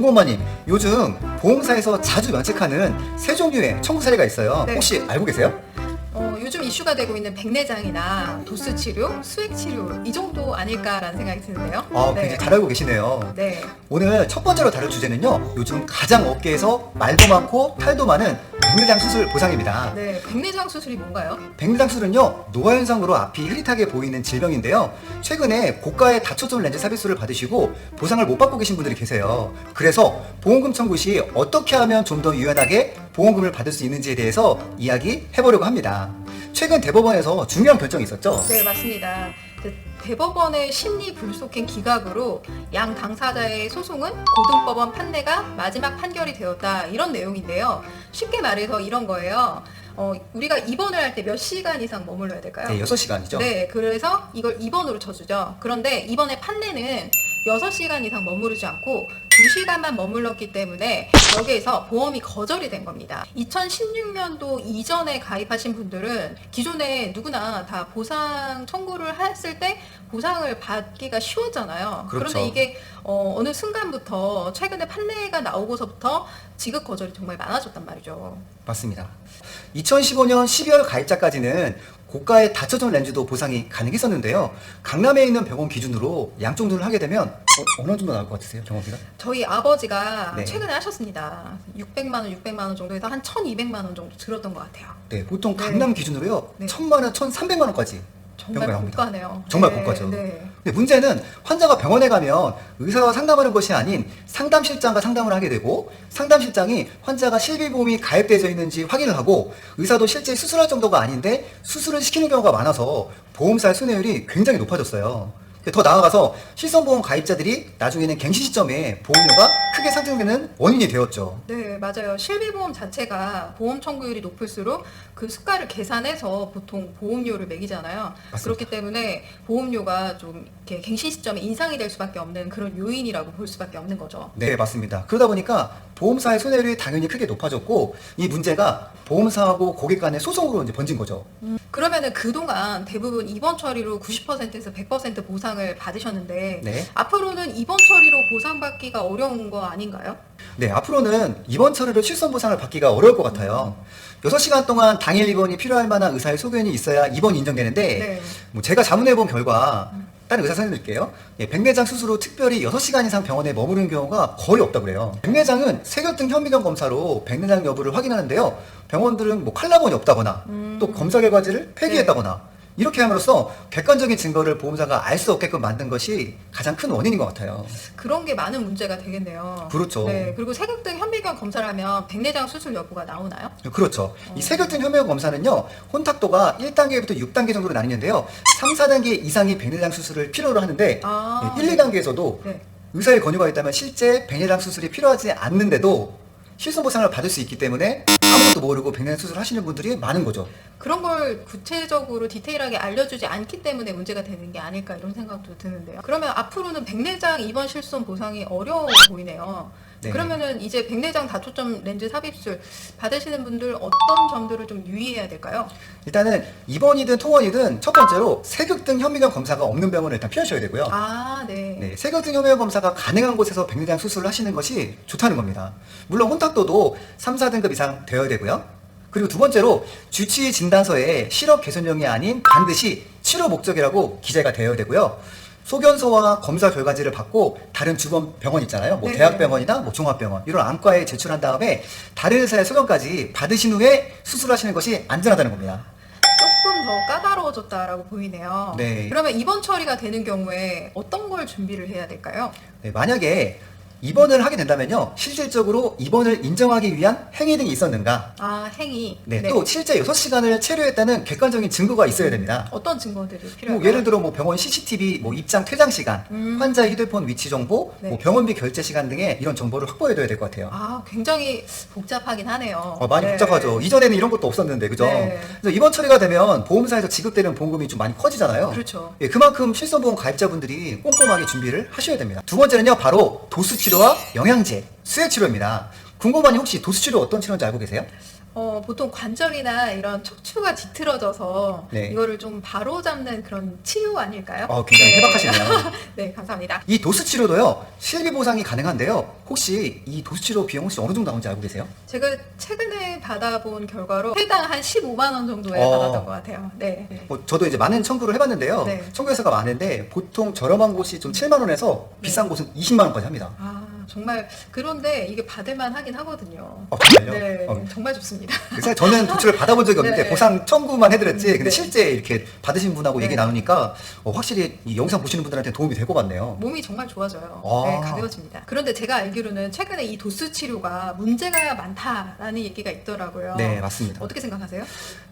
공무원님, 요즘 보험사에서 자주 면책하는 세 종류의 청구 사례가 있어요. 네. 혹시 알고 계세요? 요즘 이슈가 되고 있는 백내장이나 도수 치료, 수액 치료 이 정도 아닐까라는 생각이 드는데요. 굉장히 잘 알고 계시네요. 네. 오늘 첫 번째로 다룰 주제는요, 요즘 가장 업계에서 말도 많고 탈도 많은 백내장 수술 보상입니다. 네. 백내장 수술이 뭔가요? 백내장 수술은요, 노화 현상으로 앞이 흐릿하게 보이는 질병인데요. 최근에 고가의 다초점 렌즈 삽입술을 받으시고 보상을 못 받고 계신 분들이 계세요. 그래서 보험금 청구 시 어떻게 하면 좀 더 유연하게 보험금을 받을 수 있는지에 대해서 이야기해보려고 합니다. 최근 대법원에서 중요한 결정이 있었죠? 네, 맞습니다. 대법원의 심리 불속행 기각으로 양 당사자의 소송은 고등법원 판례가 마지막 판결이 되었다, 이런 내용인데요. 쉽게 말해서 이런 거예요. 우리가 입원을 할 때 몇 시간 이상 머물러야 될까요? 네, 6시간이죠. 네, 그래서 이걸 입원으로 쳐주죠. 그런데 이번에 판례는 6시간 이상 머무르지 않고 2시간만 머물렀기 때문에 여기에서 보험이 거절이 된 겁니다. 2016년도 이전에 가입하신 분들은 기존에 누구나 다 보상 청구를 했을 때 보상을 받기가 쉬웠잖아요. 그렇죠. 그런데 이게 어느 순간부터 최근에 판례가 나오고서부터 지급 거절이 정말 많아졌단 말이죠. 맞습니다. 2015년 12월 가입자까지는 고가의 다초점 렌즈도 보상이 가능했었는데요. 강남에 있는 병원 기준으로 양쪽 눈을 하게 되면 어느 정도 나올 것 같으세요, 경험비가? 저희 아버지가 네. 최근에 하셨습니다. 600만 원, 600만 원 정도에서 한 1,200만 원 정도 들었던 것 같아요. 네, 보통 네. 강남 기준으로요, 네. 1,000만 원, 1,300만 원까지 정말 병원에 갑니다. 고가네요. 정말 네, 고가죠. 네. 근데 문제는 환자가 병원에 가면 의사와 상담하는 것이 아닌 상담실장과 상담을 하게 되고, 상담실장이 환자가 실비보험이 가입되어 있는지 확인을 하고, 의사도 실제 수술할 정도가 아닌데 수술을 시키는 경우가 많아서 보험사의 손해율이 굉장히 높아졌어요. 더 나아가서 실손보험 가입자들이 나중에는 갱신 시점에 보험료가 크게 상승되는 원인이 되었죠. 네, 맞아요. 실비보험 자체가 보험 청구율이 높을수록 그 수가를 계산해서 보통 보험료를 매기잖아요. 맞습니다. 그렇기 때문에 보험료가 좀 이렇게 갱신 시점에 인상이 될 수밖에 없는 그런 요인이라고 볼 수밖에 없는 거죠. 네, 맞습니다. 그러다 보니까 보험사의 손해율이 당연히 크게 높아졌고, 이 문제가 보험사하고 고객 간의 소송으로 이제 번진 거죠. 그러면은 그동안 대부분 입원 처리로 90%에서 100% 보상을 받으셨는데 네. 앞으로는 입원 처리로 보상받기가 어려운 거 아닌가요? 네, 앞으로는 입원 처리로 실손 보상을 받기가 어려울 것 같아요. 6시간 동안 당일 입원이 필요할 만한 의사의 소견이 있어야 입원이 인정되는데, 네. 제가 자문해본 결과, 다른 의사 설명드릴게요. 백내장 수술 후 특별히 6시간 이상 병원에 머무르는 경우가 거의 없다고 그래요. 백내장은 세균등 현미경 검사로 백내장 여부를 확인하는데요. 병원들은 칼라본이 없다거나, 또 검사 결과지를 폐기했다거나, 이렇게 함으로써 객관적인 증거를 보험사가 알 수 없게끔 만든 것이 가장 큰 원인인 것 같아요. 그런 게 많은 문제가 되겠네요. 그렇죠. 네, 그리고 세균등 현미경 검사를 하면 백내장 수술 여부가 나오나요? 그렇죠. 이 세균등 현미경 검사는요, 혼탁도가 1단계부터 6단계 정도로 나뉘는데요. 3, 4단계 이상이 백내장 수술을 필요로 하는데, 1, 2단계에서도 네. 의사의 권유가 있다면 실제 백내장 수술이 필요하지 않는데도 실손 보상을 받을 수 있기 때문에 아무것도 모르고 백내장 수술을 하시는 분들이 많은 거죠. 그런 걸 구체적으로 디테일하게 알려주지 않기 때문에 문제가 되는 게 아닐까, 이런 생각도 드는데요. 그러면 앞으로는 백내장 입원 실손 보상이 어려워 보이네요. 네. 그러면은 이제 백내장 다초점 렌즈 삽입술 받으시는 분들 어떤 점들을 좀 유의해야 될까요? 일단은 입원이든 통원이든 첫 번째로 세균등 현미경 검사가 없는 병원을 일단 피하셔야 되고요. 네. 네, 세균등 현미경 검사가 가능한 곳에서 백내장 수술을 하시는 것이 좋다는 겁니다. 물론 혼탁도도 3, 4등급 이상 되어야 되고요. 그리고 두 번째로 주치의 진단서에 실업 개선용이 아닌 반드시 치료 목적이라고 기재가 되어야 되고요. 소견서와 검사 결과지를 받고 다른 주변 병원 있잖아요. 네. 대학병원이나 종합병원 이런 안과에 제출한 다음에 다른 의사의 소견까지 받으신 후에 수술하시는 것이 안전하다는 겁니다. 조금 더 까다로워졌다라고 보이네요. 네. 그러면 입원 처리가 되는 경우에 어떤 걸 준비를 해야 될까요? 네, 만약에 입원을 하게 된다면요, 실질적으로 입원을 인정하기 위한 행위 등이 있었는가? 행위. 네, 또 실제 6시간을 체류했다는 객관적인 증거가 있어야 됩니다. 어떤 증거들이 필요할까요? 예를 들어 병원 CCTV, 입장 퇴장 시간, 환자의 휴대폰 위치 정보, 네. 병원비 결제 시간 등의 이런 정보를 확보해둬야 될 것 같아요. 굉장히 복잡하긴 하네요. 많이 네. 복잡하죠. 이전에는 이런 것도 없었는데, 그죠? 네. 그래서 입원 처리가 되면 보험사에서 지급되는 보험금이 좀 많이 커지잖아요. 그렇죠. 예, 그만큼 실손보험 가입자분들이 꼼꼼하게 준비를 하셔야 됩니다. 두 번째는요, 바로 도수치료와 영양제, 수액치료입니다. 궁금하니 혹시 도수치료 어떤 치료인지 알고 계세요? 보통 관절이나 이런 척추가 뒤틀어져서 네. 이거를 좀 바로 잡는 그런 치료 아닐까요? 굉장히 네. 해박하시네요. 네, 감사합니다. 이 도수 치료도요, 실비 보상이 가능한데요. 혹시 이 도수 치료 비용 혹시 어느 정도 나오는지 알고 계세요? 제가 최근에 받아본 결과로 회당 한 15만 원 정도에 어. 받았던 것 같아요. 네. 저도 이제 많은 청구를 해봤는데요. 네. 청구 회사가 많은데 보통 저렴한 곳이 좀 7만 원에서 비싼 곳은 20만 원까지 합니다. 아, 정말 그런데 이게 받을만 하긴 하거든요. 정말요? 네, 정말 좋습니다. 사실 저는 도출을 받아본 적이 없는데 네. 보상 청구만 해드렸지. 근데 네. 실제 이렇게 받으신 분하고 얘기 네. 나누니까 확실히 이 영상 보시는 분들한테 도움이 될 것 같네요. 몸이 정말 좋아져요. 아. 네, 가벼워집니다. 그런데 제가 알기로는 최근에 이 도수 치료가 문제가 많다라는 얘기가 있더라고요. 네, 맞습니다. 어떻게 생각하세요?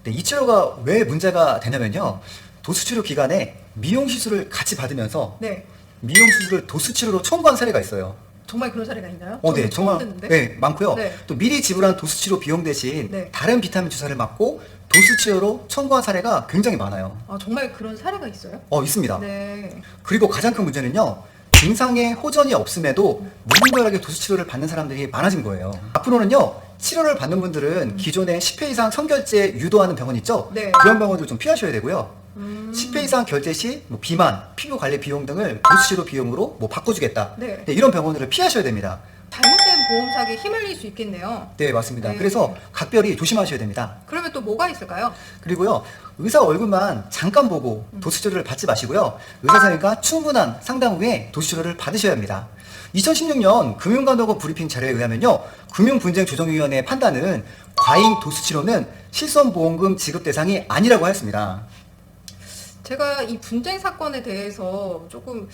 네, 이 치료가 왜 문제가 되냐면요. 도수 치료 기간에 미용 시술을 같이 받으면서 네, 미용 시술을 도수 치료로 청구한 사례가 있어요. 정말 그런 사례가 있나요? 네, 저는 처음 정말 듣는데. 네, 많고요. 네. 또 미리 지불한 도수 치료 비용 대신 네. 다른 비타민 주사를 맞고 도수 치료로 청구한 사례가 굉장히 많아요. 아, 정말 그런 사례가 있어요? 있습니다. 네. 그리고 가장 큰 문제는요. 증상에 호전이 없음에도 무분별하게 도수 치료를 받는 사람들이 많아진 거예요. 앞으로는요. 치료를 받는 분들은 기존에 10회 이상 선결제 유도하는 병원 있죠? 네. 그런 병원들 좀 피하셔야 되고요. 10회 이상 결제 시 비만, 피부 관리 비용 등을 도수 치료 비용으로 바꿔주겠다. 네. 이런 병원들을 피하셔야 됩니다. 잘못된 보험 사기에 휘말릴 수 있겠네요. 네, 맞습니다. 네. 그래서 각별히 조심하셔야 됩니다. 그러면 또 뭐가 있을까요? 그리고요, 의사 얼굴만 잠깐 보고 도수치료를 받지 마시고요. 의사 선생님과 충분한 상담 후에 도수치료를 받으셔야 합니다. 2016년 금융감독원 브리핑 자료에 의하면요, 금융분쟁조정위원회의 판단은 과잉 도수치료는 실손보험금 지급 대상이 아니라고 하였습니다. 제가 이 분쟁 사건에 대해서 조금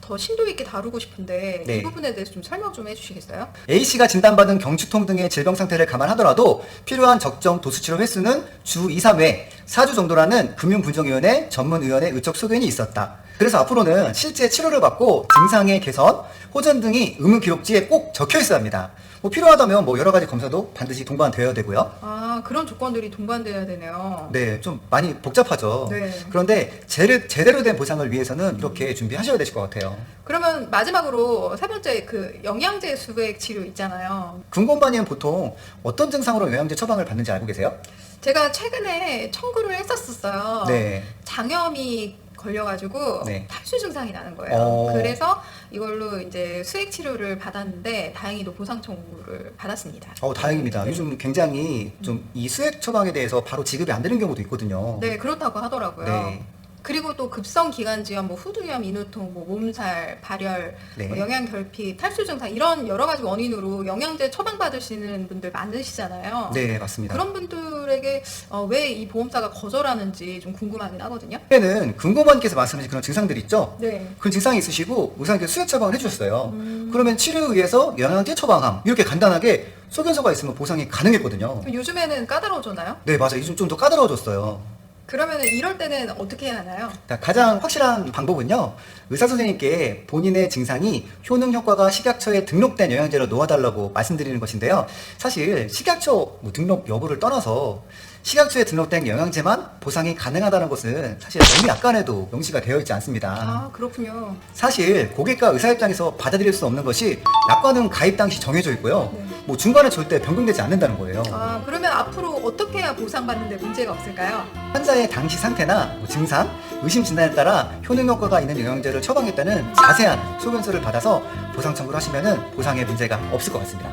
더 심도 있게 다루고 싶은데 네. 이 부분에 대해서 좀 설명 좀 해주시겠어요? A씨가 진단받은 경추통 등의 질병 상태를 감안하더라도 필요한 적정 도수치료 횟수는 주 2, 3회, 4주 정도라는 금융분쟁위원회 전문위원회 의적 소견이 있었다. 그래서 앞으로는 실제 치료를 받고 증상의 개선, 호전 등이 의무 기록지에 꼭 적혀 있어야 합니다. 필요하다면 여러 가지 검사도 반드시 동반되어야 되고요. 아, 그런 조건들이 동반돼야 되네요. 네, 좀 많이 복잡하죠. 네. 그런데 제대로 된 보상을 위해서는 이렇게 준비하셔야 되실 것 같아요. 그러면 마지막으로 세 번째 그 영양제 수액 치료 있잖아요. 금공반이는 보통 어떤 증상으로 영양제 처방을 받는지 알고 계세요? 제가 최근에 청구를 했었어요. 네. 장염이 걸려가지고 네. 탈수 증상이 나는 거예요. 어. 그래서 이걸로 이제 수액 치료를 받았는데 다행히도 보상 청구를 받았습니다. 다행입니다. 네. 요즘 굉장히 좀 이 수액 처방에 대해서 바로 지급이 안 되는 경우도 있거든요. 네, 그렇다고 하더라고요. 네. 그리고 또 급성 기관지염, 후두염, 인후통, 몸살, 발열, 네. 영양 결핍, 탈수 증상 이런 여러 가지 원인으로 영양제 처방 받으시는 분들 많으시잖아요. 네, 맞습니다. 그런 분들에게 왜 이 보험사가 거절하는지 좀 궁금하긴 하거든요. 그때는 금공반께서 말씀하신 그런 증상들이 있죠? 네. 그런 증상이 있으시고 의사님께서 수액 처방을 해주셨어요. 그러면 치료에 의해서 영양제 처방함 이렇게 간단하게 소견서가 있으면 보상이 가능했거든요. 요즘에는 까다로워졌나요? 네, 맞아요. 요즘 좀 더 까다로워졌어요. 그러면 이럴 때는 어떻게 해야 하나요? 가장 확실한 방법은요, 의사 선생님께 본인의 증상이 효능 효과가 식약처에 등록된 영양제로 놓아달라고 말씀드리는 것인데요. 사실 식약처 등록 여부를 떠나서 식약처에 등록된 영양제만 보상이 가능하다는 것은 사실 너무 약간에도 명시가 되어 있지 않습니다. 아, 그렇군요. 사실 고객과 의사 입장에서 받아들일 수 없는 것이 약관은 가입 당시 정해져 있고요. 네. 중간에 절대 변경되지 않는다는 거예요. 아, 그러면 앞으로 어떻게 해야 보상받는데 문제가 없을까요? 환자의 당시 상태나 증상, 의심 진단에 따라 효능 효과가 있는 영양제를 처방했다는 자세한 소견서를 받아서 보상 청구를 하시면은 보상에 문제가 없을 것 같습니다.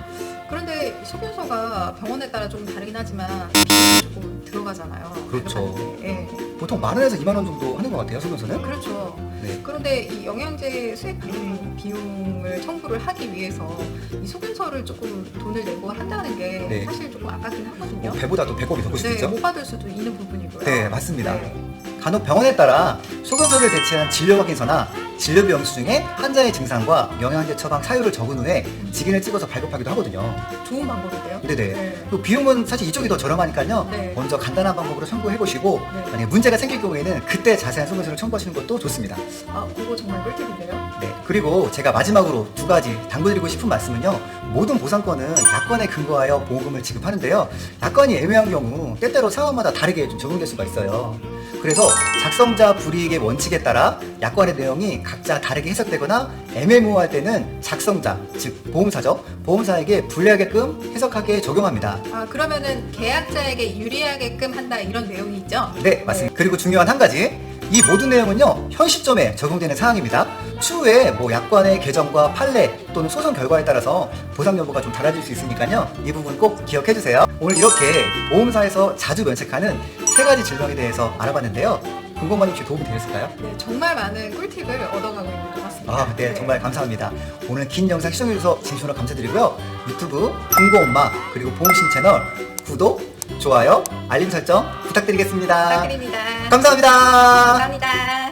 그런데 소견서가 병원에 따라 좀 다르긴 하지만 비용이 조금 들어가잖아요. 그렇죠. 가격하는데. 예. 보통 10,000원에서 20,000원 정도 하는 것 같아요, 소견서는. 그렇죠. 네. 그런데 이 영양제 수액 비용을 청구를 하기 위해서 이 소견서를 조금 돈을 내고 한다는 게 네. 사실 조금 아깝긴 하거든요. 배보다도 배꼽이 더 크실 수 네, 있죠. 못 받을 수도 있는 부분이고요. 네, 맞습니다. 네. 간혹 병원에 따라 소견서를 대체한 진료 확인서나 진료 비용 중에 환자의 증상과 영양제 처방 사유를 적은 후에 직인을 찍어서 발급하기도 하거든요. 좋은 방법인데요. 네네. 네. 또 비용은 사실 이쪽이 더 저렴하니까요. 네. 먼저 간단한 방법으로 청구해보시고 네. 만약에 문제가 생길 경우에는 그때 자세한 소견서를 청구하시는 것도 좋습니다. 아, 그거 정말 꿀팁인데요. 네. 그리고 제가 마지막으로 두 가지 당부드리고 싶은 말씀은요. 모든 보상권은 약관에 근거하여 보험금을 지급하는데요. 약관이 애매한 경우 때때로 상황마다 다르게 좀 적용될 수가 있어요. 그래서 작성자 불이익의 원칙에 따라 약관의 내용이 각자 다르게 해석되거나 애매모호할 때는 작성자, 즉 보험사죠. 보험사에게 불리하게끔 해석하게 적용합니다. 아, 그러면은 계약자에게 유리하게끔 한다 이런 내용이 있죠? 네, 맞습니다. 그리고 중요한 한 가지. 이 모든 내용은요, 현 시점에 적용되는 사항입니다. 추후에 약관의 개정과 판례 또는 소송 결과에 따라서 보상 여부가 좀 달라질 수 있으니까요. 이 부분 꼭 기억해 주세요. 오늘 이렇게 보험사에서 자주 면책하는 3가지 질병에 대해서 알아봤는데요. 금공관님 혹시 도움이 되셨을까요? 네, 정말 많은 꿀팁을 얻어가고 있는 것 같습니다. 아, 네, 정말 감사합니다. 오늘 긴 영상 시청해주셔서 진심으로 감사드리고요. 유튜브 금고엄마 그리고 보험신 채널 구독, 좋아요, 알림 설정 부탁드리겠습니다. 부탁드립니다. 감사합니다. 감사합니다.